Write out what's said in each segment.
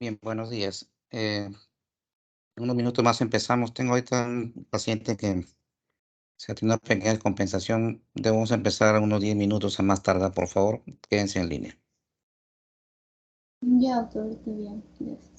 Bien, buenos días. En unos minutos más empezamos. Tengo ahorita un paciente que se tiene una pequeña descompensación. Debemos empezar unos 10 minutos a más tardar, por favor. Quédense en línea. Ya, doctor, está bien. Gracias.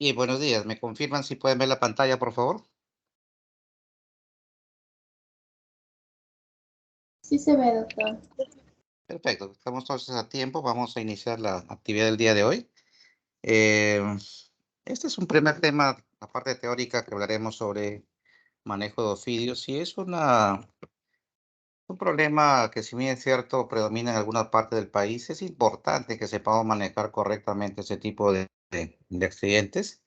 Y buenos días, ¿me confirman si pueden ver la pantalla, por favor? Sí se ve, doctor. Perfecto, estamos entonces a tiempo, vamos a iniciar la actividad del día de hoy. Eh, este es un primer tema, la parte teórica que hablaremos sobre manejo de ofidios, y es un problema que, si bien es cierto, predomina en alguna parte del país. Es importante que sepamos manejar correctamente ese tipo de accidentes,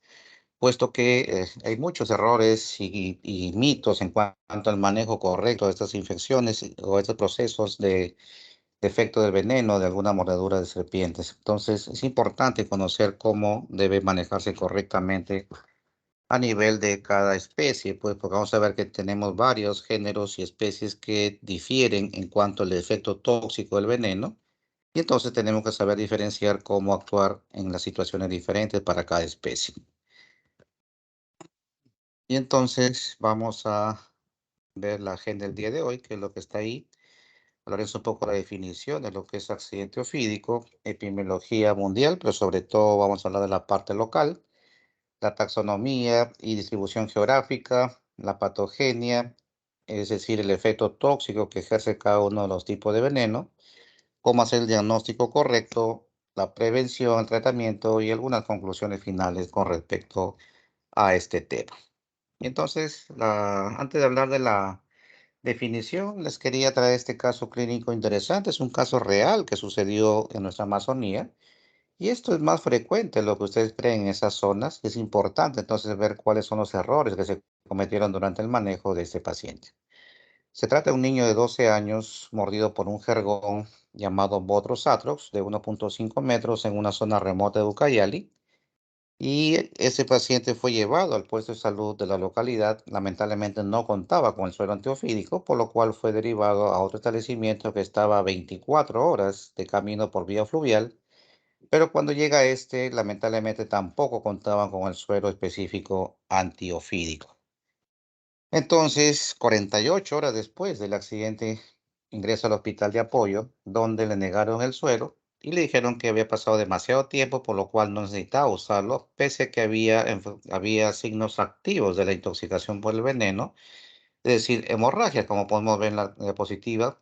puesto que hay muchos errores y mitos en cuanto al manejo correcto de estas infecciones o estos procesos de efecto del veneno de alguna mordedura de serpientes. Entonces, es importante conocer cómo debe manejarse correctamente a nivel de cada especie, pues porque vamos a ver que tenemos varios géneros y especies que difieren en cuanto al efecto tóxico del veneno, y entonces tenemos que saber diferenciar cómo actuar en las situaciones diferentes para cada especie. Y entonces vamos a ver la agenda del día de hoy, que es lo que está ahí. Hablaremos un poco de la definición de lo que es accidente ofídico, epidemiología mundial, pero sobre todo vamos a hablar de la parte local, la taxonomía y distribución geográfica, la patogenia, es decir, el efecto tóxico que ejerce cada uno de los tipos de veneno, cómo hacer el diagnóstico correcto, la prevención, el tratamiento y algunas conclusiones finales con respecto a este tema. Y entonces, antes de hablar de la definición, les quería traer este caso clínico interesante. Es un caso real que sucedió en nuestra Amazonía, y esto es más frecuente de lo que ustedes creen en esas zonas. Es importante entonces ver cuáles son los errores que se cometieron durante el manejo de este paciente. Se trata de un niño de 12 años mordido por un jergón llamado Botrus atrox de 1,5 metros en una zona remota de Ucayali. Y ese paciente fue llevado al puesto de salud de la localidad. Lamentablemente no contaba con el suero antiofídico, por lo cual fue derivado a otro establecimiento que estaba a 24 horas de camino por vía fluvial. Pero cuando llega este, lamentablemente tampoco contaban con el suero específico antiofídico. Entonces, 48 horas después del accidente, ingresa al hospital de apoyo, donde le negaron el suero y le dijeron que había pasado demasiado tiempo, por lo cual no necesitaba usarlo, pese a que había signos activos de la intoxicación por el veneno, es decir, hemorragia, como podemos ver en la diapositiva,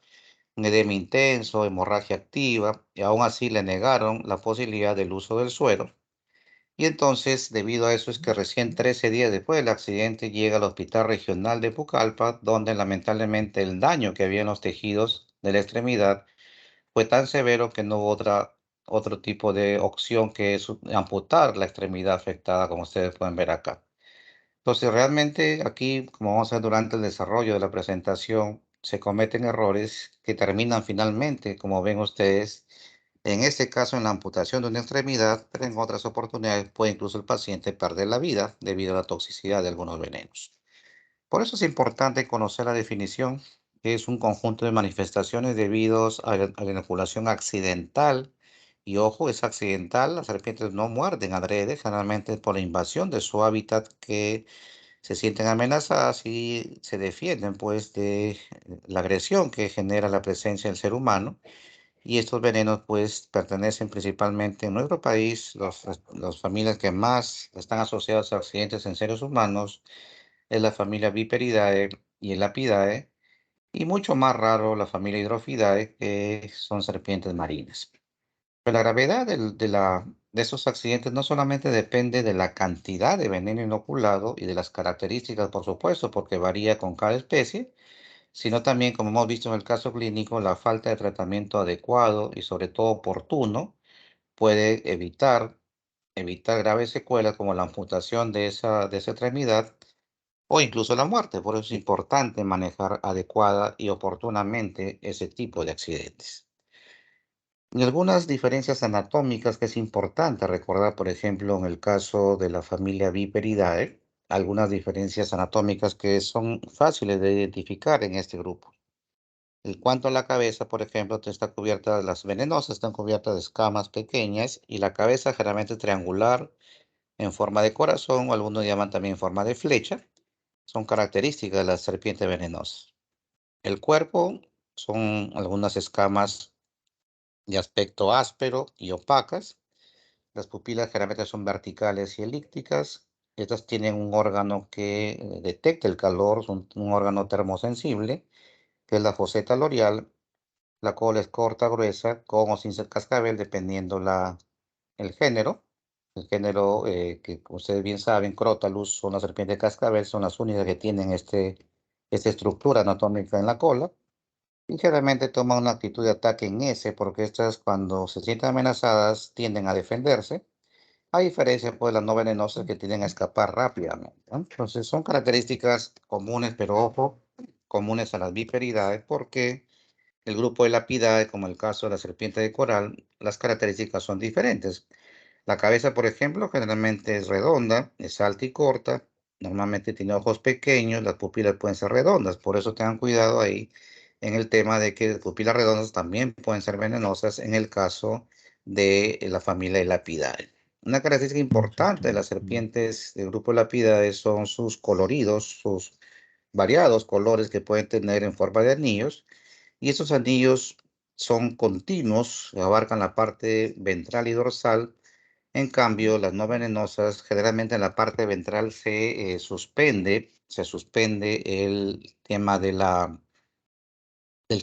un edema intenso, hemorragia activa, y aún así le negaron la posibilidad del uso del suero. Y entonces, debido a eso, es que recién 13 días después del accidente llega al Hospital Regional de Pucallpa, donde lamentablemente el daño que había en los tejidos de la extremidad fue tan severo que no hubo otro tipo de opción que es amputar la extremidad afectada, como ustedes pueden ver acá. Entonces, realmente aquí, como vamos a ver durante el desarrollo de la presentación, se cometen errores que terminan finalmente, como ven ustedes, en este caso en la amputación de una extremidad, pero en otras oportunidades puede incluso el paciente perder la vida debido a la toxicidad de algunos venenos. Por eso es importante conocer la definición, que es un conjunto de manifestaciones debidos a la inoculación accidental. Y ojo, es accidental, las serpientes no muerden adrede, generalmente por la invasión de su hábitat, que se sienten amenazadas y se defienden pues de la agresión que genera la presencia del ser humano. Y estos venenos pues pertenecen principalmente en nuestro país. Las familias que más están asociadas a accidentes en seres humanos es la familia Viperidae y el Apidae, y mucho más raro la familia Hydrophidae, que son serpientes marinas. Pero la gravedad de esos accidentes no solamente depende de la cantidad de veneno inoculado y de las características, por supuesto, porque varía con cada especie, sino también, como hemos visto en el caso clínico, la falta de tratamiento adecuado y sobre todo oportuno puede evitar graves secuelas como la amputación de esa extremidad o incluso la muerte. Por eso es importante manejar adecuada y oportunamente ese tipo de accidentes. Y algunas diferencias anatómicas que es importante recordar, por ejemplo, en el caso de la familia Viperidae, algunas diferencias anatómicas que son fáciles de identificar en este grupo. En cuanto a la cabeza, por ejemplo, las venenosas están cubiertas de escamas pequeñas, y la cabeza generalmente triangular en forma de corazón, o algunos llaman también en forma de flecha, son características de las serpientes venenosas. El cuerpo son algunas escamas de aspecto áspero y opacas. Las pupilas generalmente son verticales y elípticas. Estas tienen un órgano que detecta el calor, es un órgano termosensible, que es la foseta loreal. La cola es corta, gruesa, con o sin ser cascabel, dependiendo el género. El género que ustedes bien saben, Crotalus, son las serpientes de cascabel, son las únicas que tienen esta estructura anatómica en la cola. Y generalmente toman una actitud de ataque en S, porque estas cuando se sienten amenazadas tienden a defenderse, a diferencia pues de las no venenosas que tienden a escapar rápidamente, ¿no? Entonces son características comunes, pero ojo, comunes a las viperidades, porque el grupo de Lapidae, como el caso de la serpiente de coral, las características son diferentes. La cabeza, por ejemplo, generalmente es redonda, es alta y corta, normalmente tiene ojos pequeños, las pupilas pueden ser redondas, por eso tengan cuidado ahí en el tema de que las pupilas redondas también pueden ser venenosas en el caso de la familia de Lapidae. Una característica importante de las serpientes del grupo Lapidae son sus coloridos, sus variados colores que pueden tener en forma de anillos, y esos anillos son continuos, abarcan la parte ventral y dorsal. En cambio, las no venenosas, generalmente en la parte ventral se suspende el tema del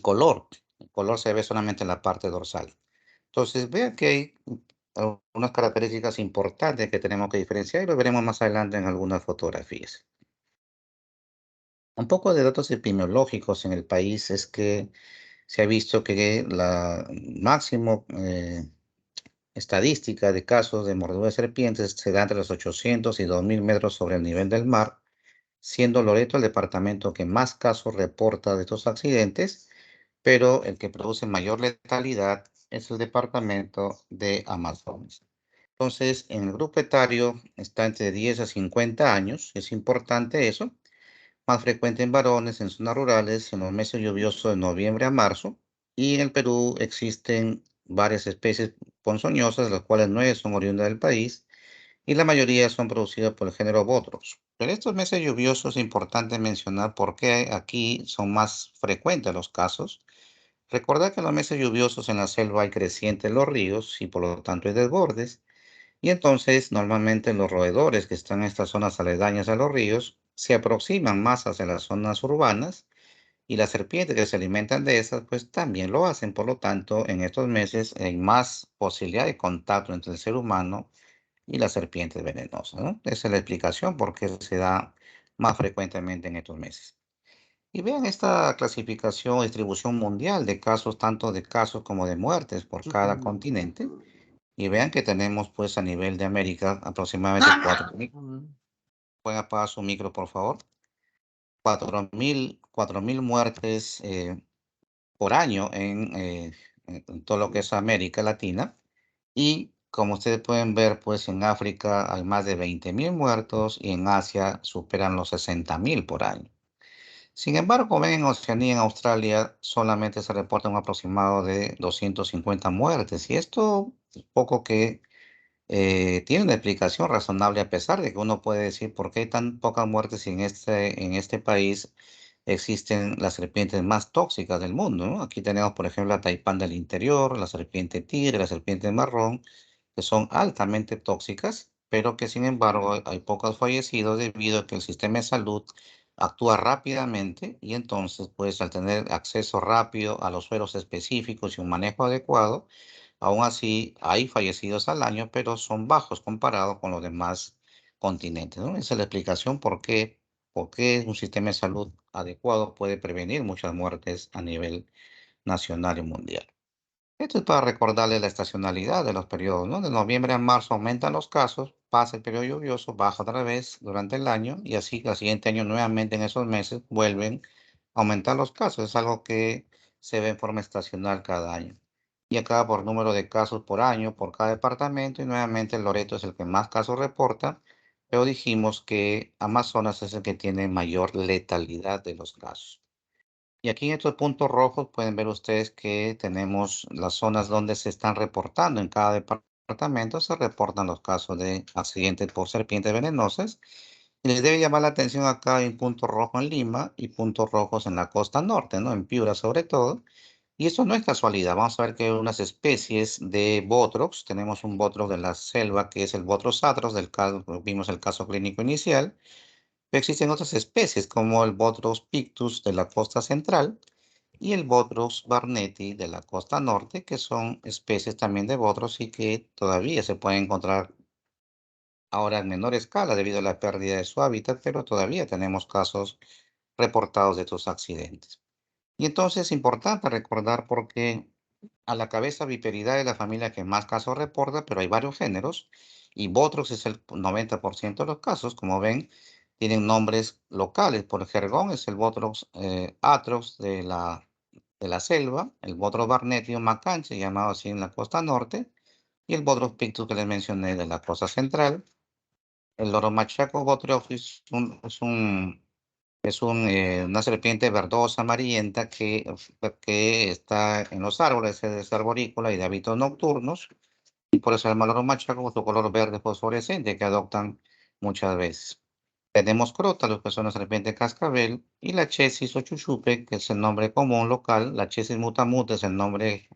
color. El color se ve solamente en la parte dorsal. Entonces, vean que hay algunas características importantes que tenemos que diferenciar y lo veremos más adelante en algunas fotografías. Un poco de datos epidemiológicos en el país es que se ha visto que la máximo estadística de casos de mordedura de serpientes se da entre los 800 y 2000 metros sobre el nivel del mar, siendo Loreto el departamento que más casos reporta de estos accidentes, pero el que produce mayor letalidad es el departamento de Amazonas. Entonces, en el grupo etario está entre 10 a 50 años, es importante eso, más frecuente en varones, en zonas rurales, en los meses lluviosos de noviembre a marzo. Y en el Perú existen varias especies ponzoñosas, de las cuales 9 son oriundas del país y la mayoría son producidas por el género Bothrops. Pero estos meses lluviosos es importante mencionar por qué aquí son más frecuentes los casos. Recordad que en los meses lluviosos en la selva hay crecientes en los ríos y por lo tanto hay desbordes. Y entonces, normalmente los roedores que están en estas zonas aledañas a los ríos se aproximan más hacia las zonas urbanas y las serpientes que se alimentan de esas, pues también lo hacen. Por lo tanto, en estos meses hay más posibilidad de contacto entre el ser humano y las serpientes venenosas, ¿no? Esa es la explicación por qué se da más frecuentemente en estos meses. Y vean esta clasificación o distribución mundial de casos, tanto de casos como de muertes por cada continente. Y vean que tenemos pues a nivel de América aproximadamente 4.000. Pueden apagar su micro, por favor. 4.000 muertes por año en todo lo que es América Latina. Y como ustedes pueden ver, pues en África hay más de 20.000 muertos y en Asia superan los 60.000 por año. Sin embargo, ven en Oceanía, en Australia, solamente se reporta un aproximado de 250 muertes. Y esto es poco que tiene una explicación razonable a pesar de que uno puede decir por qué hay tan pocas muertes si en este país existen las serpientes más tóxicas del mundo, ¿no? Aquí tenemos, por ejemplo, la taipán del interior, la serpiente tigre, la serpiente marrón, que son altamente tóxicas, pero que sin embargo hay pocos fallecidos debido a que el sistema de salud actúa rápidamente y entonces, pues al tener acceso rápido a los suelos específicos y un manejo adecuado, aún así, hay fallecidos al año, pero son bajos comparados con los demás continentes, ¿no? Esa es la explicación por qué un sistema de salud adecuado puede prevenir muchas muertes a nivel nacional y mundial. Esto es para recordarle la estacionalidad de los periodos, ¿no? De noviembre a marzo aumentan los casos, pasa el periodo lluvioso, baja otra vez durante el año y así al siguiente año nuevamente en esos meses vuelven a aumentar los casos. Es algo que se ve en forma estacional cada año. Y acá por número de casos por año, por cada departamento y nuevamente el Loreto es el que más casos reporta, pero dijimos que Amazonas es el que tiene mayor letalidad de los casos. Y aquí en estos puntos rojos pueden ver ustedes que tenemos las zonas donde se están reportando. En cada departamento se reportan los casos de accidentes por serpientes venenosas. Y les debe llamar la atención acá hay un punto rojo en Lima y puntos rojos en la costa norte, ¿no? En Piura sobre todo. Y esto no es casualidad. Vamos a ver que hay unas especies de Botrox. Tenemos un Botrox de la selva que es el Botrox atrox, vimos el caso clínico inicial. Pero existen otras especies como el Botrox pictus de la costa central y el Botrox barnetti de la costa norte, que son especies también de Botrox y que todavía se pueden encontrar ahora en menor escala debido a la pérdida de su hábitat, pero todavía tenemos casos reportados de estos accidentes. Y entonces es importante recordar porque a la cabeza viperidad es la familia que más casos reporta, pero hay varios géneros y Botrox es el 90% de los casos. Como ven, tienen nombres locales. Por jergón es el Botrox atrox de la selva, el Botrox barnetio macanche, llamado así en la costa norte, y el Botrox pictus que les mencioné de la costa central. El loro machaco Botrox una serpiente verdosa amarillenta que está en los árboles, es arborícola y de hábitos nocturnos, y por eso el loro machaco con su color verde fosforescente que adoptan muchas veces. Tenemos crótalos, que son la serpiente cascabel, y la chesis o chuchupe, que es el nombre común local. La chesis mutamut es el nombre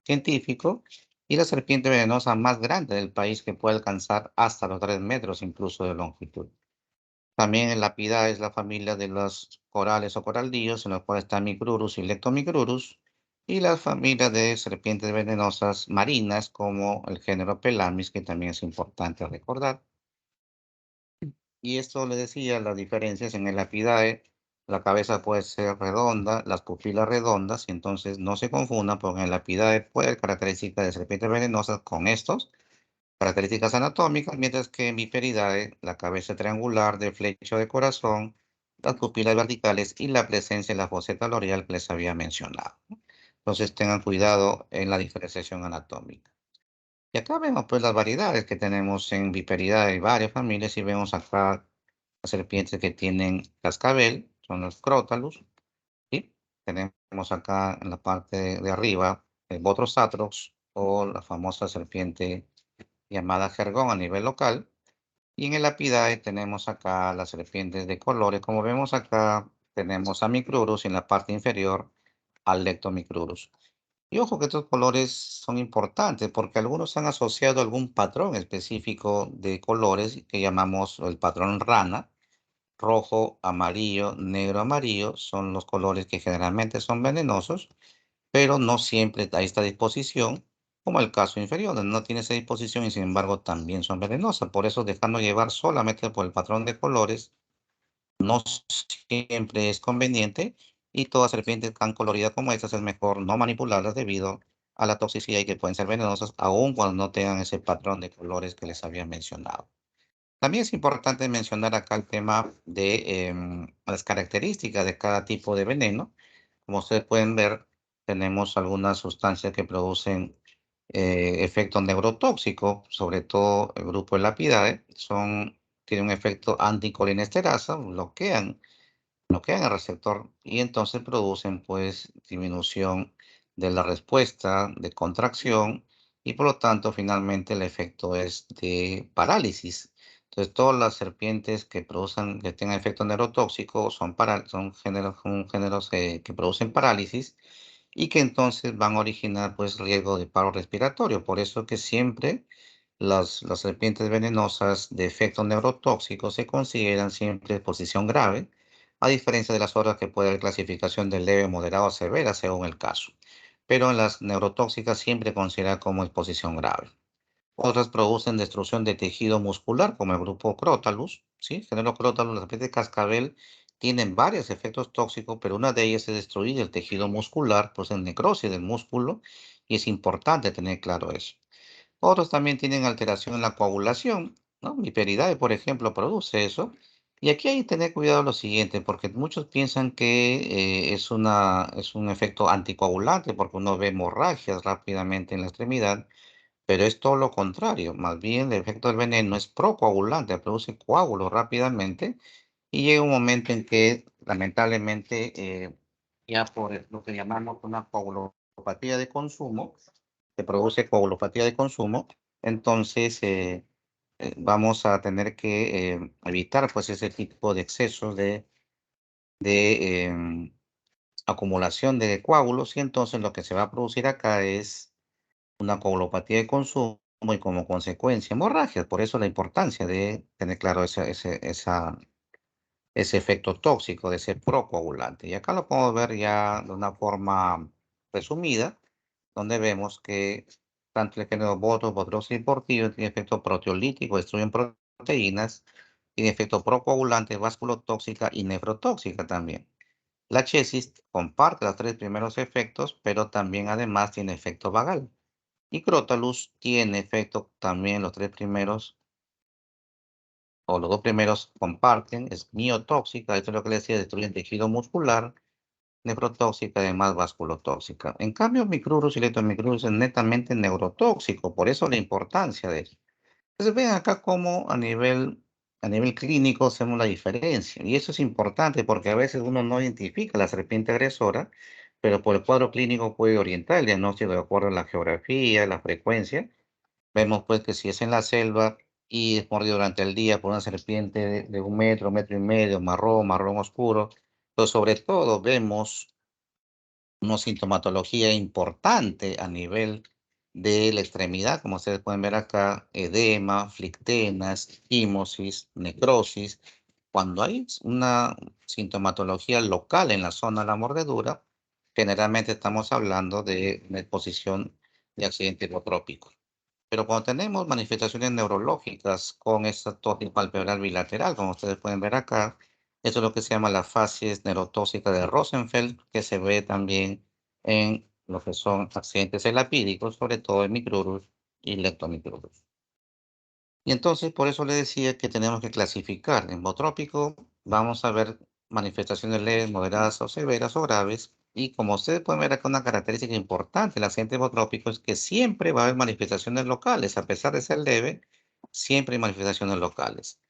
científico, y la serpiente venenosa más grande del país que puede alcanzar hasta los 3 metros incluso de longitud. También en Lapida es la familia de los corales o coraldillos, en los cuales está Micrurus y Leptomicrurus, y la familia de serpientes venenosas marinas, como el género Pelamis, que también es importante recordar. Y esto le decía las diferencias en el Lapidae. La cabeza puede ser redonda, las pupilas redondas, y entonces no se confundan, porque en el Lapidae puede haber características de serpientes venenosas con estos características anatómicas, mientras que en Viperidae, la cabeza triangular de flecha de corazón, las pupilas verticales y la presencia de la foseta loreal que les había mencionado. Entonces tengan cuidado en la diferenciación anatómica. Y acá vemos pues las variedades que tenemos en Viperidae, hay varias familias y vemos acá las serpientes que tienen cascabel, son los crótalus, ¿sí? Tenemos acá en la parte de arriba el Botrus atrox o la famosa serpiente llamada jergón a nivel local. Y en el Apidae tenemos acá las serpientes de colores. Como vemos acá, tenemos a Micrurus y en la parte inferior al Lectomicrurus. Y ojo que estos colores son importantes porque algunos han asociado algún patrón específico de colores que llamamos el patrón rana. Rojo, amarillo, negro, amarillo son los colores que generalmente son venenosos, pero no siempre hay esta disposición, como el caso inferior, donde no tiene esa disposición y sin embargo también son venenosas. Por eso dejando llevar solamente por el patrón de colores no siempre es conveniente y todas serpientes tan coloridas como estas es mejor no manipularlas debido a la toxicidad y que pueden ser venenosas aun cuando no tengan ese patrón de colores que les había mencionado. También es importante mencionar acá el tema de las características de cada tipo de veneno. Como ustedes pueden ver, tenemos algunas sustancias que producen efecto neurotóxico, sobre todo el grupo de Lapidae, tienen un efecto anticolinesterasa, bloquean el receptor y entonces producen pues disminución de la respuesta de contracción y por lo tanto finalmente el efecto es de parálisis. Entonces todas las serpientes que producen, que tengan efecto neurotóxico son géneros que producen parálisis y que entonces van a originar pues riesgo de paro respiratorio. Por eso que siempre las serpientes venenosas de efecto neurotóxico se consideran siempre de posición grave, a diferencia de las otras que puede haber clasificación de leve, moderada o severa según el caso. Pero en las neurotóxicas siempre considera como exposición grave. Otras producen destrucción de tejido muscular, como el grupo Crotalus, ¿sí? Género Crotalus, las serpientes de cascabel tienen varios efectos tóxicos, pero una de ellas es destruir el tejido muscular, pues en necrosis del músculo, y es importante tener claro eso. Otros también tienen alteración en la coagulación, ¿no? Miperidae, por ejemplo, produce eso. Y aquí hay que tener cuidado lo siguiente, porque muchos piensan que es un efecto anticoagulante, porque uno ve hemorragias rápidamente en la extremidad, pero es todo lo contrario. Más bien, el efecto del veneno es procoagulante, produce coágulos rápidamente y llega un momento en que, lamentablemente, ya por lo que llamamos una coagulopatía de consumo, se produce coagulopatía de consumo, entonces vamos a tener que evitar pues ese tipo de excesos de acumulación de coágulos y entonces lo que se va a producir acá es una coagulopatía de consumo y como consecuencia hemorragias. Por eso la importancia de tener claro ese efecto tóxico de ese procoagulante. Y acá lo podemos ver ya de una forma resumida, donde vemos que tanto el género Botrós y Portillo tiene efecto proteolítico, destruyen proteínas, tiene efecto procoagulante, vasculotóxica y nefrotóxica también. La chesis comparte los tres primeros efectos, pero también además tiene efecto vagal. Y Crotalus tiene efecto también los tres primeros, o los dos primeros comparten, es miotóxica, esto es lo que le decía, destruye el tejido muscular, nefrotóxica, además vasculotóxica. En cambio, Micrurus y Leptomicrurus es netamente neurotóxico, por eso la importancia de eso. Entonces ven acá cómo a nivel clínico hacemos la diferencia. Y eso es importante porque a veces uno no identifica la serpiente agresora, pero por el cuadro clínico puede orientar el diagnóstico de acuerdo a la geografía, la frecuencia. Vemos pues que si es en la selva y es mordido durante el día por una serpiente de 1 metro, 1,5 metros, marrón, marrón oscuro, pero sobre todo vemos una sintomatología importante a nivel de la extremidad, como ustedes pueden ver acá, edema, flictenas, quimosis, necrosis. Cuando hay una sintomatología local en la zona de la mordedura, generalmente estamos hablando de una exposición de accidente hipotrópico. Pero cuando tenemos manifestaciones neurológicas con esta tos palpebral bilateral, como ustedes pueden ver acá, eso es lo que se llama la facies neurotóxica de Rosenfeld, que se ve también en lo que son accidentes elapídicos, sobre todo en Micrurus y Leptomicrurus. Y entonces, por eso le decía que tenemos que clasificar. En botrópico vamos a ver manifestaciones leves, moderadas o severas o graves. Y como ustedes pueden ver acá, una característica importante del accidente botrópico es que siempre va a haber manifestaciones locales. A pesar de ser leve, siempre hay manifestaciones locales.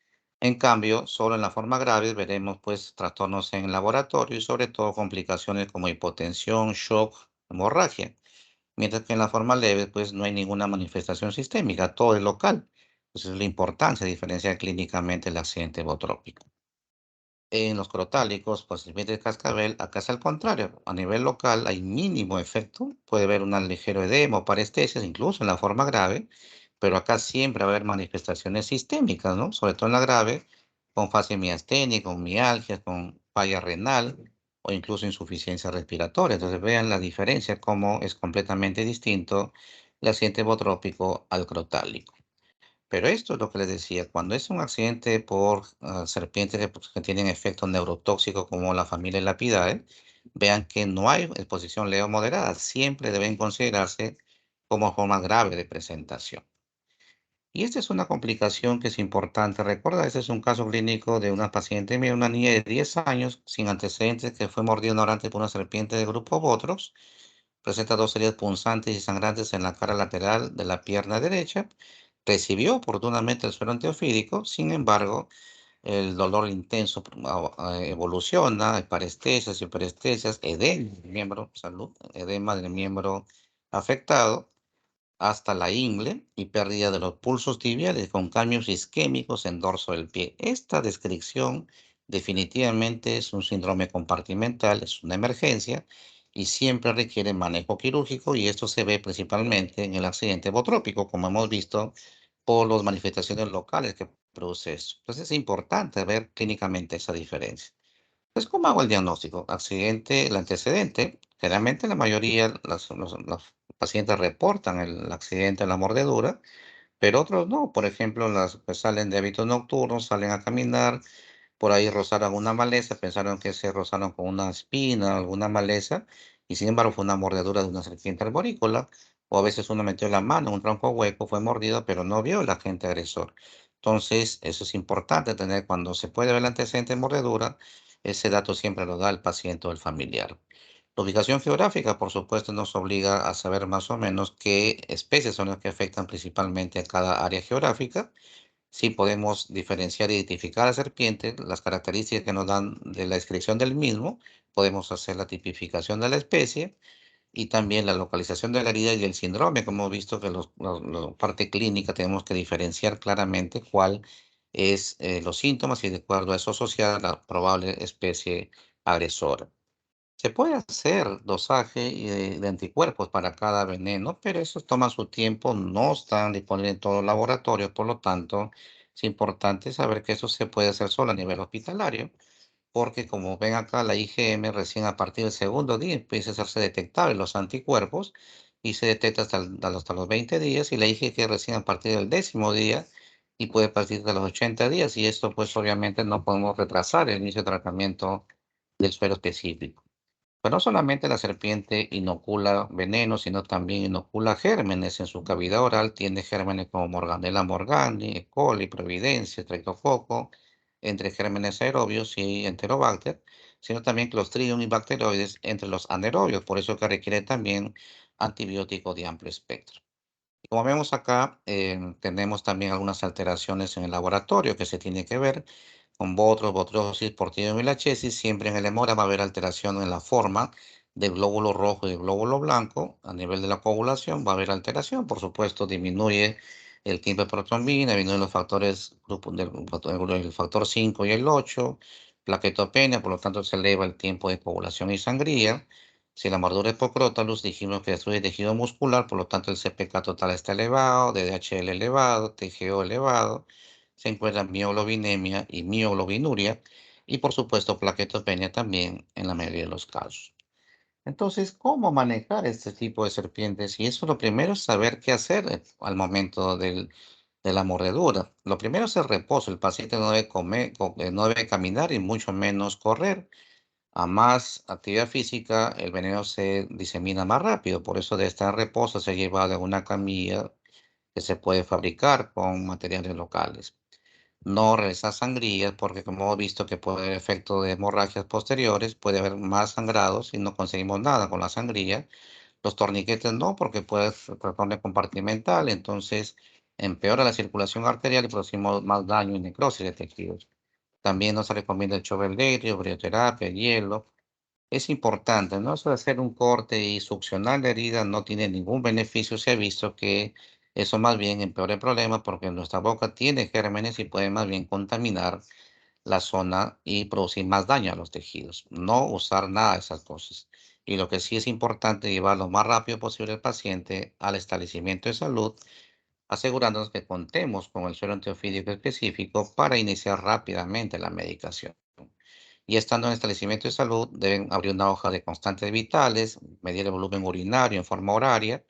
En cambio, solo en la forma grave veremos pues trastornos en laboratorio y sobre todo complicaciones como hipotensión, shock, hemorragia. Mientras que en la forma leve, pues no hay ninguna manifestación sistémica, todo es local. Entonces, es la importancia de diferenciar clínicamente el accidente botrópico. En los crotálicos, pues el de cascabel, acá es al contrario. A nivel local hay mínimo efecto. Puede haber un ligero edema o parestesias, incluso en la forma grave, pero acá siempre va a haber manifestaciones sistémicas, ¿no? Sobre todo en la grave, con fase miasténica, con mialgias, con falla renal o incluso insuficiencia respiratoria. Entonces vean la diferencia, cómo es completamente distinto el accidente botrópico al crotálico. Pero esto es lo que les decía, cuando es un accidente por serpientes que tienen efectos neurotóxicos como la familia Lapidae, vean que no hay exposición leve o moderada, siempre deben considerarse como forma grave de presentación. Y esta es una complicación que es importante. Recuerda, este es un caso clínico de una paciente mía, una niña de 10 años sin antecedentes que fue mordida ignorante por una serpiente de grupo Botros. Presenta dos heridas punzantes y sangrantes en la cara lateral de la pierna derecha. Recibió oportunamente el suero antiofídico, sin embargo, el dolor intenso evoluciona, hay parestesias, hiperestesias, edema del miembro, salud, edema del miembro afectado hasta la ingle y pérdida de los pulsos tibiales con cambios isquémicos en dorso del pie. Esta descripción definitivamente es un síndrome compartimental, es una emergencia y siempre requiere manejo quirúrgico y esto se ve principalmente en el accidente botrópico, como hemos visto por las manifestaciones locales que produce esto. Entonces es importante ver clínicamente esa diferencia. Entonces, ¿cómo hago el diagnóstico? Accidente, el antecedente. Generalmente la mayoría, los pacientes reportan el accidente, la mordedura, pero otros no. Por ejemplo, las que salen de hábitos nocturnos, salen a caminar, por ahí rozaron una maleza, pensaron que se rozaron con una espina, alguna maleza, y sin embargo fue una mordedura de una serpiente arborícola, o a veces uno metió la mano en un tronco hueco, fue mordido, pero no vio el agente agresor. Entonces, eso es importante tener cuando se puede ver el antecedente de mordedura, ese dato siempre lo da el paciente o el familiar. La ubicación geográfica, por supuesto, nos obliga a saber más o menos qué especies son las que afectan principalmente a cada área geográfica. Sí podemos diferenciar e identificar a la serpiente, las características que nos dan de la descripción del mismo, podemos hacer la tipificación de la especie y también la localización de la herida y el síndrome, como hemos visto que la parte clínica tenemos que diferenciar claramente cuál es los síntomas y de acuerdo a eso asociar la probable especie agresora. Se puede hacer dosaje de anticuerpos para cada veneno, pero eso toma su tiempo, no están disponibles en todos los laboratorios, por lo tanto, es importante saber que eso se puede hacer solo a nivel hospitalario, porque como ven acá, la IgM recién a partir del segundo día empieza a hacerse detectable los anticuerpos y se detecta hasta los 20 días y la IgG recién a partir del décimo día y puede partir de los 80 días y esto pues obviamente no podemos retrasar el inicio de tratamiento del suero específico. Pero no solamente la serpiente inocula veneno, sino también inocula gérmenes en su cavidad oral. Tiene gérmenes como Morganella morgani, E. coli, Providencia, Streptococo, entre gérmenes aerobios y Enterobacter, sino también Clostridium y bacteroides entre los anaerobios. Por eso que requiere también antibiótico de amplio espectro. Como vemos acá, tenemos también algunas alteraciones en el laboratorio que se tiene que ver con botros, botrosis, portinomilachesis. Siempre en el hemora va a haber alteración en la forma del glóbulo rojo y del glóbulo blanco. A nivel de la coagulación va a haber alteración. Por supuesto, disminuye el tiempo de protrombina, disminuyen los factores, el factor 5 y el 8, plaquetopenia, por lo tanto se eleva el tiempo de coagulación y sangría. Si la mordura es por Crotalus, dijimos que destruye tejido muscular, por lo tanto el CPK total está elevado, DHL elevado, TGO elevado, se encuentra mioglobinemia y mioglobinuria, y por supuesto plaquetopenia también en la mayoría de los casos. Entonces, ¿cómo manejar este tipo de serpientes? Y eso lo primero es saber qué hacer al momento de la mordedura. Lo primero es el reposo. El paciente no debe comer, no debe caminar y mucho menos correr. A más actividad física, el veneno se disemina más rápido, por eso de estar en reposo se lleva de una camilla que se puede fabricar con materiales locales. No realizar sangrías porque como hemos visto que puede haber efecto de hemorragias posteriores, puede haber más sangrados y no conseguimos nada con la sangría. Los torniquetes no, porque puede ser trastorno compartimental, entonces empeora la circulación arterial y producimos más daño y necrosis de tejidos. También no se recomienda el chovelderio, brioterapia, hielo. Es importante, ¿no? Eso de hacer un corte y succionar la herida no tiene ningún beneficio. Se ha visto que eso más bien empeora el problema porque nuestra boca tiene gérmenes y puede más bien contaminar la zona y producir más daño a los tejidos. No usar nada de esas cosas. Y lo que sí es importante, llevar lo más rápido posible al paciente al establecimiento de salud, asegurándonos que contemos con el suero antiofídico específico para iniciar rápidamente la medicación. Y estando en establecimiento de salud, deben abrir una hoja de constantes vitales, medir el volumen urinario en forma horaria,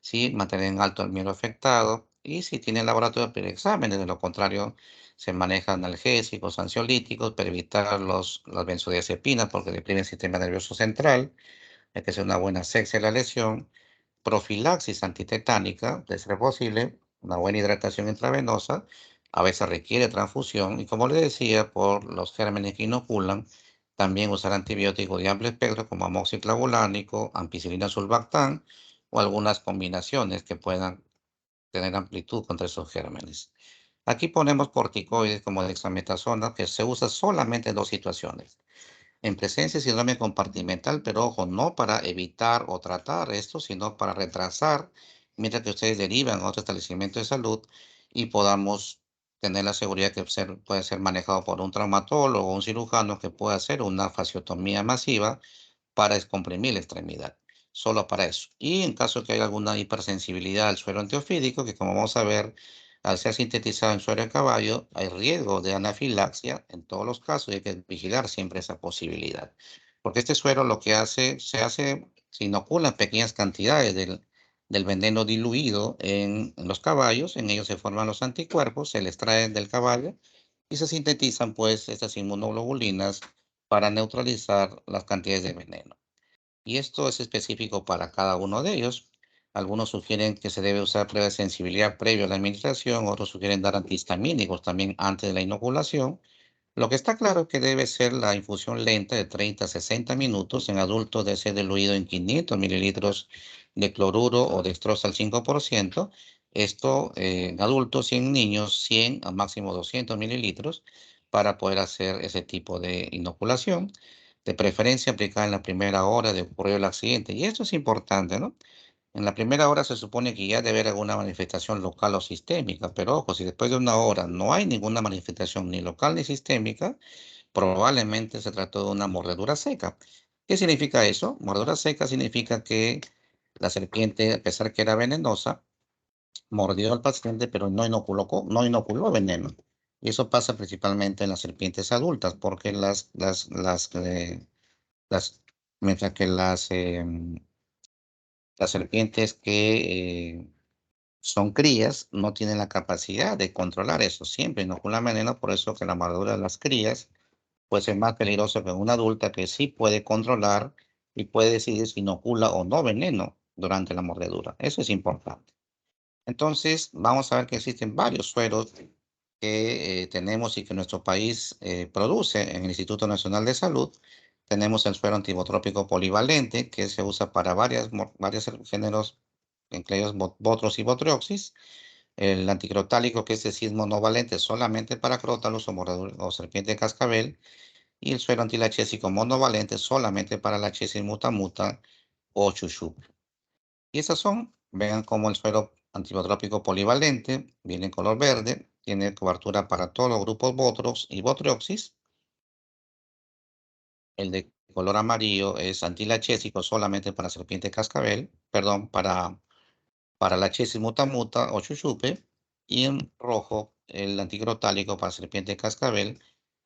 ¿sí? Mantener en alto el miembro afectado y si tienen laboratorio, pedir exámenes. De lo contrario, se manejan analgésicos, ansiolíticos para evitar las benzodiazepinas porque deprimen el sistema nervioso central. Hay que hacer una buena asepsia de la lesión, profilaxis antitetánica, de ser posible, una buena hidratación intravenosa, a veces requiere transfusión y como le decía, por los gérmenes que inoculan, también usar antibióticos de amplio espectro como amoxiclavulánico, ampicilina sulbactam o algunas combinaciones que puedan tener amplitud contra esos gérmenes. Aquí ponemos corticoides como dexametasona que se usa solamente en dos situaciones en presencia de síndrome compartimental, pero ojo, no para evitar o tratar esto, sino para retrasar, mientras que ustedes derivan a otro establecimiento de salud y podamos tener la seguridad que puede ser manejado por un traumatólogo o un cirujano que pueda hacer una fasciotomía masiva para descomprimir la extremidad, solo para eso. Y en caso de que haya alguna hipersensibilidad al suero antiofídico, que como vamos a ver, al ser sintetizado en suero de caballo, hay riesgo de anafilaxia en todos los casos y hay que vigilar siempre esa posibilidad. Porque este suero lo que hace, se inoculan pequeñas cantidades del veneno diluido en los caballos, en ellos se forman los anticuerpos, se les extraen del caballo y se sintetizan pues estas inmunoglobulinas para neutralizar las cantidades de veneno. Y esto es específico para cada uno de ellos. Algunos sugieren que se debe usar prueba de sensibilidad previo a la administración, otros sugieren dar antihistamínicos también antes de la inoculación. Lo que está claro es que debe ser la infusión lenta de 30 a 60 minutos. En adultos debe ser diluido en 500 mililitros de cloruro o dextrosa al 5%. Esto en adultos y en niños 100 a máximo 200 mililitros para poder hacer ese tipo de inoculación. De preferencia aplicada en la primera hora de ocurrido el accidente. Y esto es importante, ¿no? En la primera hora se supone que ya debe haber alguna manifestación local o sistémica, pero ojo, si después de una hora no hay ninguna manifestación ni local ni sistémica, probablemente se trató de una mordedura seca. ¿Qué significa eso? Mordedura seca significa que la serpiente, a pesar que era venenosa, mordió al paciente, pero no inoculó veneno. Y eso pasa principalmente en las serpientes adultas, porque las, mientras que las serpientes que son crías no tienen la capacidad de controlar eso. Siempre inoculan veneno, por eso que la mordedura de las crías puede ser más peligrosa que una adulta que sí puede controlar y puede decidir si inocula o no veneno durante la mordedura. Eso es importante. Entonces, vamos a ver que existen varios sueros que tenemos y que nuestro país produce en el Instituto Nacional de Salud. Tenemos el suero antibotrópico polivalente, que se usa para varios géneros, entre ellos botros y botrioxis. El anticrotálico, que es el sismo no valente, solamente para crótalos o serpiente de cascabel. Y el suero antilachésico monovalente, solamente para la mutamuta o chuchu. Y esas son, vean como el suero antibotrópico polivalente viene en color verde, tiene cobertura para todos los grupos Botrox y Botrioxis. El de color amarillo es antilachésico solamente para serpiente cascabel, perdón, para la chesis mutamuta o chuchupe. Y en rojo el anticrotálico para serpiente cascabel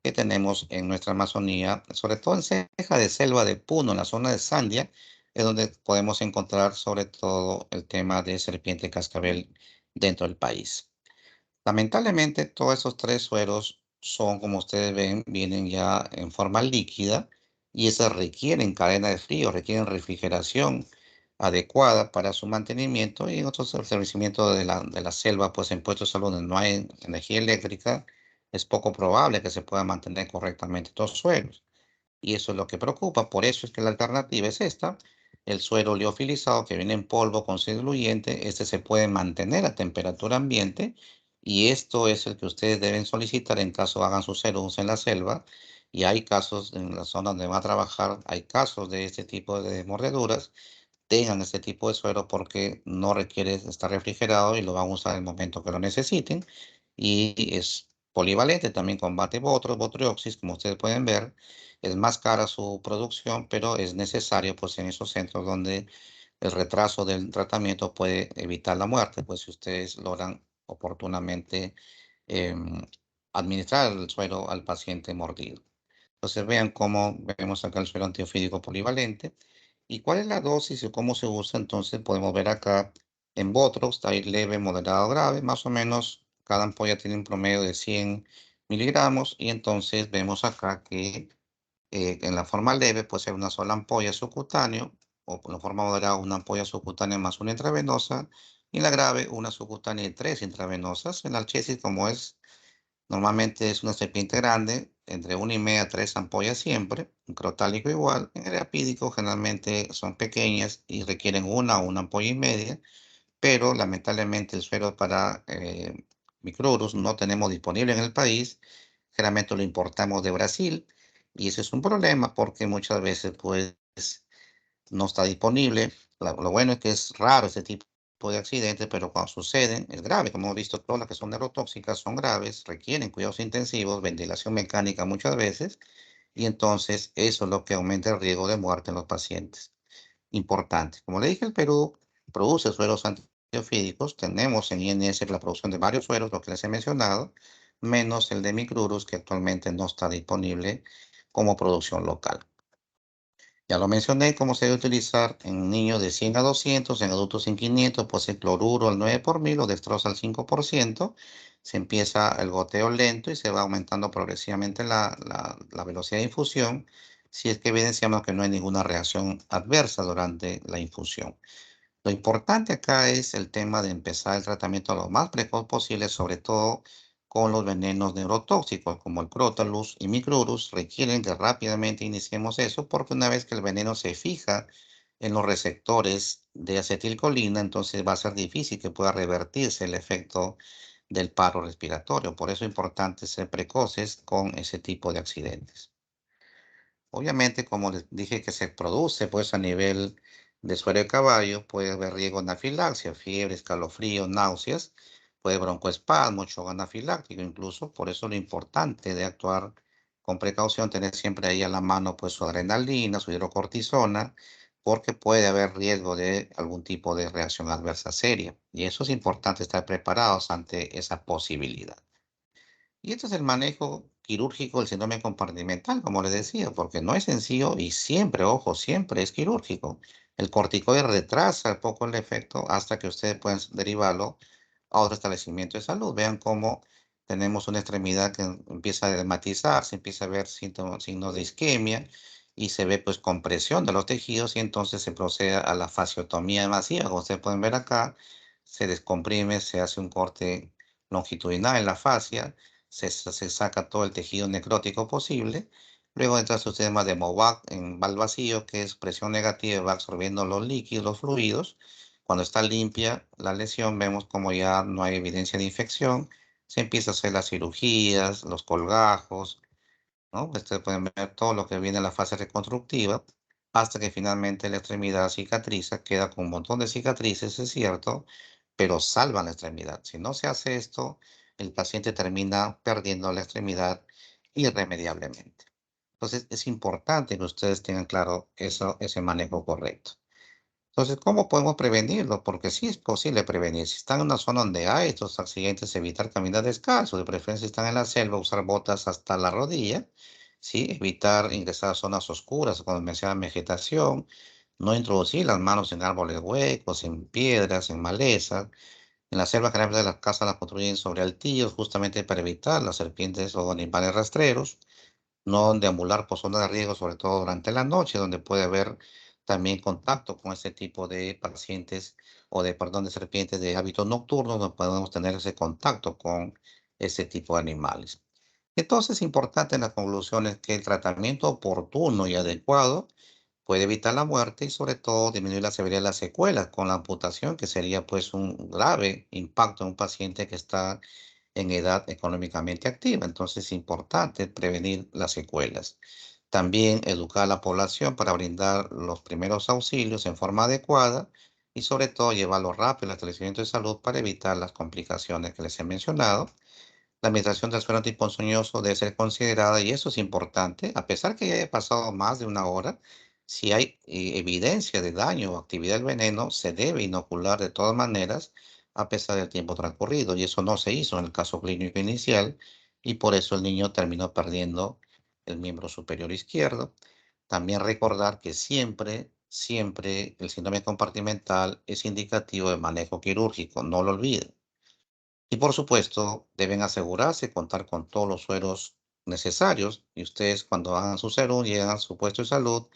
que tenemos en nuestra Amazonía, sobre todo en ceja de selva de Puno, en la zona de Sandia, es donde podemos encontrar sobre todo el tema de serpiente cascabel dentro del país. Lamentablemente, todos esos tres sueros son, como ustedes ven, vienen ya en forma líquida y esas requieren cadena de frío, requieren refrigeración adecuada para su mantenimiento y en otros establecimientos de la selva, pues en puestos donde no hay energía eléctrica, es poco probable que se pueda mantener correctamente estos sueros. Y eso es lo que preocupa. Por eso es que la alternativa es esta, el suero liofilizado que viene en polvo con diluyente. Este se puede mantener a temperatura ambiente y esto es el que ustedes deben solicitar en caso hagan sus ceros en la selva. Y hay casos en la zona donde va a trabajar, hay casos de este tipo de mordeduras. Tengan este tipo de suero porque no requiere estar refrigerado y lo van a usar en el momento que lo necesiten. Y es polivalente, también combate otros botrioxis, como ustedes pueden ver. Es más cara su producción, pero es necesario pues en esos centros donde el retraso del tratamiento puede evitar la muerte, pues si ustedes logran oportunamente em, administrar el suero al paciente mordido. Entonces vean cómo vemos acá el suero antiofídico polivalente y cuál es la dosis y cómo se usa. Entonces podemos ver acá en Botrox, está ahí leve, moderado, grave, más o menos cada ampolla tiene un promedio de 100 miligramos y entonces vemos acá que en la forma leve puede ser una sola ampolla subcutáneo o en la forma moderada una ampolla subcutánea más una intravenosa y en la grave una subcutánea y tres intravenosas. En la archesis, como es normalmente es una serpiente grande, entre 1,5 a 3 ampollas siempre, un crotálico igual. En el apídico generalmente son pequeñas y requieren una o una ampolla y media, pero lamentablemente el suero para micrurus no tenemos disponible en el país. Generalmente lo importamos de Brasil y ese es un problema porque muchas veces pues no está disponible. Lo bueno es que es raro ese tipo de accidentes, pero cuando suceden es grave. Como hemos visto, todas las que son neurotóxicas son graves, requieren cuidados intensivos, ventilación mecánica muchas veces, y entonces eso es lo que aumenta el riesgo de muerte en los pacientes. Importante. Como le dije, el Perú produce sueros antiofídicos. Tenemos en INS la producción de varios sueros, lo que les he mencionado, menos el de Micrurus, que actualmente no está disponible como producción local. Ya lo mencioné, cómo se debe utilizar en niños de 100 a 200, en adultos en 500, pues el cloruro al 9 por mil o dextrosa al 5%. Se empieza el goteo lento y se va aumentando progresivamente la velocidad de infusión, si es que evidenciamos que no hay ninguna reacción adversa durante la infusión. Lo importante acá es el tema de empezar el tratamiento lo más precoz posible, sobre todo con los venenos neurotóxicos como el Crotalus y Micrurus. Requieren que rápidamente iniciemos eso porque una vez que el veneno se fija en los receptores de acetilcolina, entonces va a ser difícil que pueda revertirse el efecto del paro respiratorio. Por eso es importante ser precoces con ese tipo de accidentes. Obviamente, como les dije que se produce pues a nivel de suero de caballo, puede haber riesgo de anafilaxia, fiebre, escalofríos, náuseas, puede broncoespasmo, shock anafiláctico incluso. Por eso lo importante de actuar con precaución tener siempre ahí a la mano pues su adrenalina, su hidrocortisona, porque puede haber riesgo de algún tipo de reacción adversa seria. Y eso es importante estar preparados ante esa posibilidad. Y este es el manejo quirúrgico del síndrome compartimental, como les decía, porque no es sencillo y siempre, ojo, siempre es quirúrgico. El corticoide retrasa un poco el efecto hasta que ustedes puedan derivarlo a otro establecimiento de salud. Vean cómo tenemos una extremidad que empieza a dermatizar, se empieza a ver signos de isquemia y se ve pues compresión de los tejidos y entonces se procede a la fasciotomía masiva. Como ustedes pueden ver acá, se descomprime, se hace un corte longitudinal en la fascia, se saca todo el tejido necrótico posible. Luego entra su sistema de MOVAC en val vacío, que es presión negativa y va absorbiendo los líquidos, los fluidos. Cuando está limpia la lesión, vemos como ya no hay evidencia de infección. Se empieza a hacer las cirugías, los colgajos, ¿no? Ustedes pueden ver todo lo que viene en la fase reconstructiva, hasta que finalmente la extremidad cicatriza, queda con un montón de cicatrices, es cierto, pero salvan la extremidad. Si no se hace esto, el paciente termina perdiendo la extremidad irremediablemente. Entonces, es importante que ustedes tengan claro eso, ese manejo correcto. Entonces, ¿cómo podemos prevenirlo? Porque sí es posible prevenir. Si están en una zona donde hay estos accidentes, evitar caminar descalzo, de preferencia si están en la selva, usar botas hasta la rodilla, ¿sí? Evitar ingresar a zonas oscuras, cuando mencionan vegetación, no introducir las manos en árboles huecos, en piedras, en malezas. En la selva, generalmente las casas las construyen sobre altillos, justamente para evitar las serpientes o animales rastreros, no deambular por zonas de riesgo, sobre todo durante la noche, donde puede haber también contacto con este tipo de pacientes o de, perdón, de serpientes de hábitos nocturnos, donde podemos tener ese contacto con ese tipo de animales. Entonces, importante en la conclusión es que el tratamiento oportuno y adecuado puede evitar la muerte y sobre todo disminuir la severidad de las secuelas con la amputación, que sería pues un grave impacto en un paciente que está en edad económicamente activa. Entonces es importante prevenir las secuelas. También educar a la población para brindar los primeros auxilios en forma adecuada y sobre todo llevarlo rápido al establecimiento de salud para evitar las complicaciones que les he mencionado. La administración del suero antiponzoñoso debe ser considerada y eso es importante, a pesar que ya haya pasado más de una hora, si hay evidencia de daño o actividad del veneno, se debe inocular de todas maneras a pesar del tiempo transcurrido y eso no se hizo en el caso clínico inicial y por eso el niño terminó perdiendo el miembro superior izquierdo. También recordar que siempre el síndrome compartimental es indicativo de manejo quirúrgico, no lo olviden. Y por supuesto, deben asegurarse de contar con todos los sueros necesarios. Y ustedes cuando hagan su serum, llegan a su puesto de salud,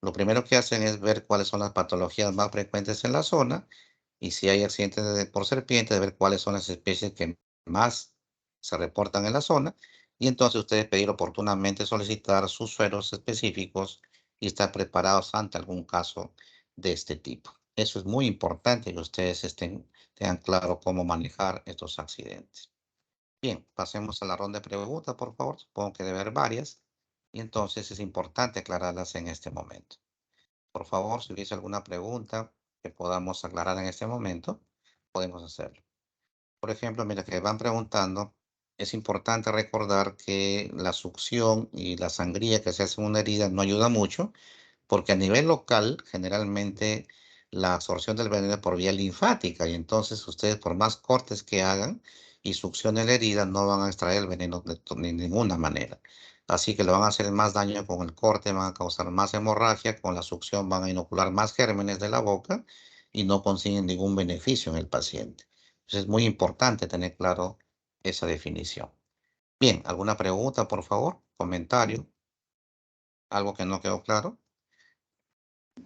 lo primero que hacen es ver cuáles son las patologías más frecuentes en la zona y si hay accidentes por serpiente, de ver cuáles son las especies que más se reportan en la zona. Y entonces ustedes pedir oportunamente solicitar sus sueros específicos y estar preparados ante algún caso de este tipo. Eso es muy importante que ustedes tengan claro cómo manejar estos accidentes. Bien, pasemos a la ronda de preguntas, por favor. Supongo que debe haber varias. Y entonces es importante aclararlas en este momento. Por favor, si hubiese alguna pregunta que podamos aclarar en este momento, podemos hacerlo. Por ejemplo, mira que van preguntando, es importante recordar que la succión y la sangría que se hace en una herida no ayuda mucho, porque a nivel local, generalmente la absorción del veneno es por vía linfática, y entonces ustedes por más cortes que hagan y succionen la herida, no van a extraer el veneno de ninguna manera. Así que le van a hacer más daño con el corte, van a causar más hemorragia, con la succión van a inocular más gérmenes de la boca y no consiguen ningún beneficio en el paciente. Entonces es muy importante tener claro esa definición. Bien, ¿alguna pregunta, por favor? ¿Comentario? ¿Algo que no quedó claro?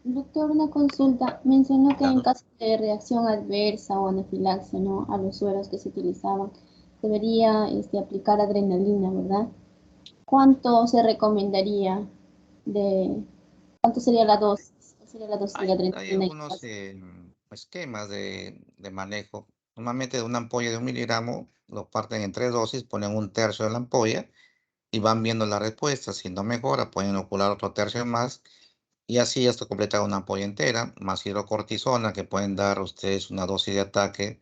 Doctor, una consulta. Mencionó que en Claro. caso de reacción adversa o anafilaxia, ¿no? A los sueros que se utilizaban, debería aplicar adrenalina, ¿verdad? ¿Cuánto se recomendaría de, cuánto sería la dosis? ¿Cuál sería la dosis de la Hay adrenalina en algunos caso? esquemas de manejo. Normalmente de una ampolla de 1 miligramo lo parten en 3 dosis, ponen 1/3 de la ampolla y van viendo la respuesta. Si no mejora, pueden inocular otro tercio más y así hasta completar una ampolla entera, más hidrocortisona, que pueden dar ustedes una dosis de ataque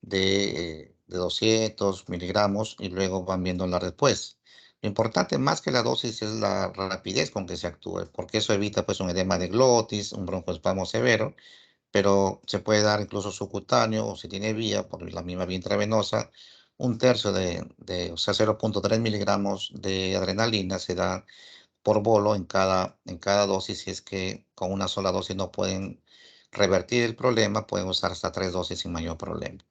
de 200 miligramos y luego van viendo la respuesta. Lo importante más que la dosis es la rapidez con que se actúe, porque eso evita pues un edema de glotis, un broncoespasmo severo, pero se puede dar incluso subcutáneo o si tiene vía, por la misma vía intravenosa, un tercio o sea, 0,3 miligramos de adrenalina se da por bolo en cada dosis. Si es que con una sola dosis no pueden revertir el problema, pueden usar hasta 3 dosis sin mayor problema.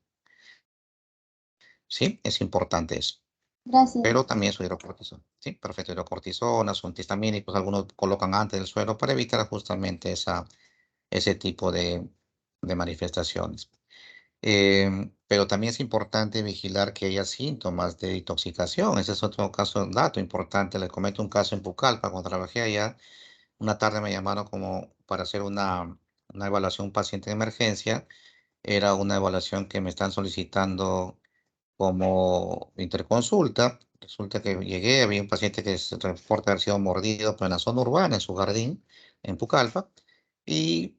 Sí, es importante eso. Gracias, Pero doctor. también su hidrocortisona. Sí, perfecto, hidrocortisona, su antihistamínicos, algunos colocan antes del suero para evitar justamente ese tipo de manifestaciones. Pero también es importante vigilar que haya síntomas de intoxicación. Ese es otro caso, dato importante. Les comento un caso en Pucallpa. Cuando trabajé allá, una tarde me llamaron como para hacer una evaluación a un paciente de emergencia. Era una evaluación que me están solicitando como interconsulta. Resulta que llegué, había un paciente que se reporta haber sido mordido pero en la zona urbana, en su jardín, en Pucallpa. Y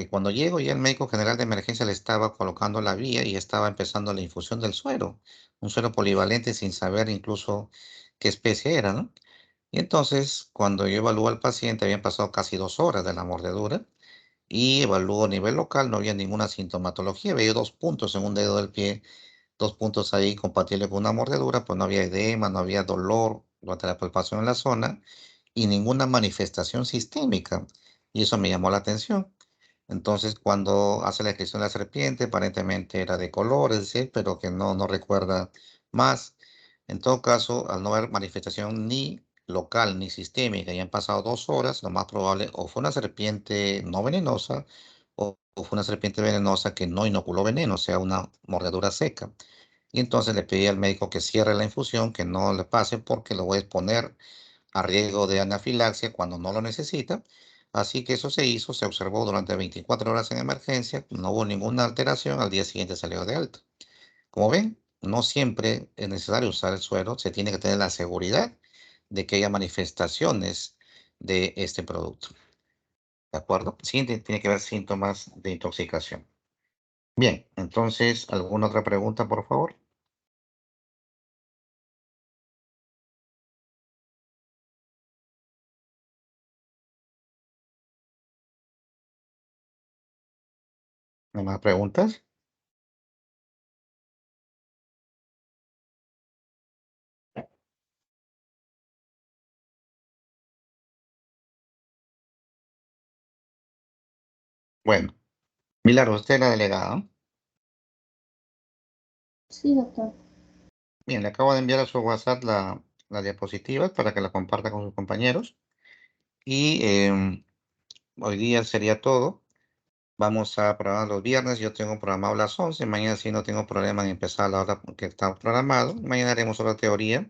cuando llego, ya el médico general de emergencia le estaba colocando la vía y estaba empezando la infusión del suero, un suero polivalente sin saber incluso qué especie era, ¿no? Y entonces, cuando yo evalúo al paciente, habían pasado casi 2 horas de la mordedura y evalúo a nivel local, no había ninguna sintomatología, veía 2 puntos en un dedo del pie, 2 puntos ahí compatibles con una mordedura, pues no había edema, no había dolor durante la palpación en la zona y ninguna manifestación sistémica. Y eso me llamó la atención. Entonces, cuando hace la descripción de la serpiente, aparentemente era de color, es decir, pero que no recuerda más. En todo caso, al no haber manifestación ni local ni sistémica y han pasado 2 horas, lo más probable o fue una serpiente no venenosa o fue una serpiente venenosa que no inoculó veneno, o sea, una mordedura seca. Y entonces le pedí al médico que cierre la infusión, que no le pase porque lo voy a exponer a riesgo de anafilaxia cuando no lo necesita. Así que eso se hizo, se observó durante 24 horas en emergencia, no hubo ninguna alteración, al día siguiente salió de alta. Como ven, no siempre es necesario usar el suero, se tiene que tener la seguridad de que haya manifestaciones de este producto. ¿De acuerdo? Sí, tiene que haber síntomas de intoxicación. Bien, entonces, ¿alguna otra pregunta, por favor? ¿No más preguntas? Bueno, Milagros, usted es la delegada, ¿no? Sí, doctor. Bien, le acabo de enviar a su WhatsApp la diapositiva para que la comparta con sus compañeros. Y hoy día sería todo. Vamos a programar los viernes. Yo tengo programado a las 11. Mañana sí no tengo problema en empezar a la hora que está programado. Mañana haremos otra teoría.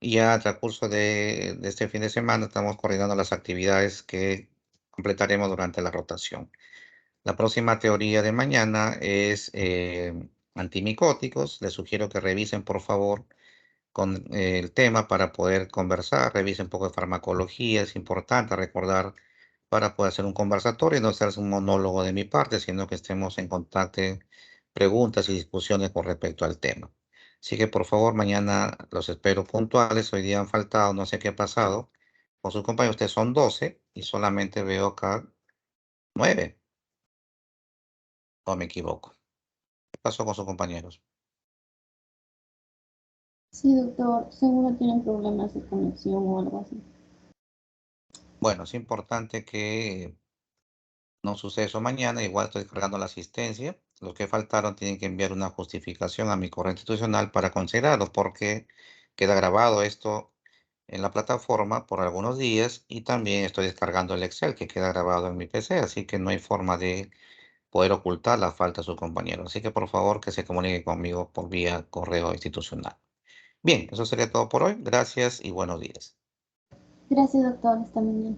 Y ya al transcurso de este fin de semana estamos coordinando las actividades que completaremos durante la rotación. La próxima teoría de mañana es antimicóticos. Les sugiero que revisen, por favor, con el tema para poder conversar, revise un poco de farmacología, es importante recordar para poder hacer un conversatorio y no hacerse un monólogo de mi parte, sino que estemos en contacto, preguntas y discusiones con respecto al tema. Así que por favor, mañana los espero puntuales. Hoy día han faltado, no sé qué ha pasado. Con sus compañeros, ustedes son 12 y solamente veo acá 9, o me equivoco. ¿Qué pasó con sus compañeros? Sí, doctor. Seguro tienen problemas de conexión o algo así. Bueno, es importante que no sucede eso mañana, igual estoy cargando la asistencia. Los que faltaron tienen que enviar una justificación a mi correo institucional para considerarlo, porque queda grabado esto en la plataforma por algunos días y también estoy descargando el Excel que queda grabado en mi PC, así que no hay forma de poder ocultar la falta de sus compañeros. Así que por favor que se comunique conmigo por vía correo institucional. Bien, eso sería todo por hoy. Gracias y buenos días. Gracias, doctor. Hasta mañana.